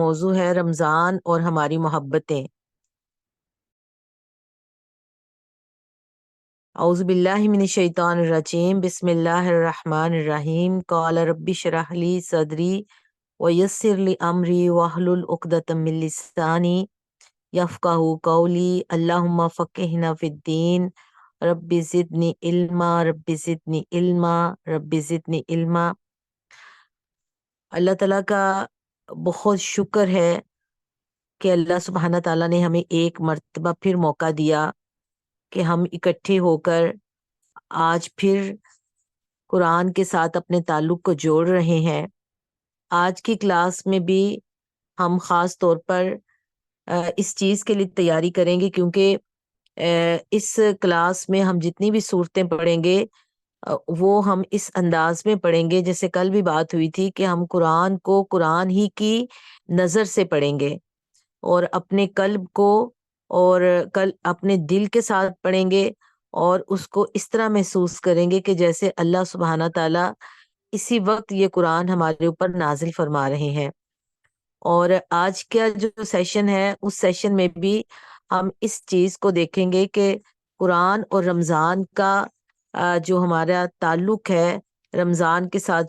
موضوع ہے رمضان اور ہماری محبتیں۔ اعوذ باللہ من الشیطان الرجیم، بسم اللہ الرحمن الرحیم۔ قال رب اشرح لی صدری ویسر لی امری واحلل عقدۃ من لسانی یفقہوا قولی، اللہم فقہنا فی الدین، رب زدنی علما، رب زدنی علما، رب زدنی علما۔ اللہ تعالیٰ کا بہت شکر ہے کہ اللہ سبحانہ تعالیٰ نے ہمیں ایک مرتبہ پھر موقع دیا کہ ہم اکٹھے ہو کر آج پھر قرآن کے ساتھ اپنے تعلق کو جوڑ رہے ہیں۔ آج کی کلاس میں بھی ہم خاص طور پر اس چیز کے لیے تیاری کریں گے کیونکہ اس کلاس میں ہم جتنی بھی صورتیں پڑھیں گے وہ ہم اس انداز میں پڑھیں گے جیسے کل بھی بات ہوئی تھی کہ ہم قرآن کو قرآن ہی کی نظر سے پڑھیں گے اور اپنے قلب کو اور اپنے دل کے ساتھ پڑھیں گے اور اس کو اس طرح محسوس کریں گے کہ جیسے اللہ سبحانہ تعالیٰ اسی وقت یہ قرآن ہمارے اوپر نازل فرما رہے ہیں۔ اور آج کا جو سیشن ہے اس سیشن میں بھی ہم اس چیز کو دیکھیں گے کہ قرآن اور رمضان کا جو ہمارا تعلق ہے، رمضان کے ساتھ جو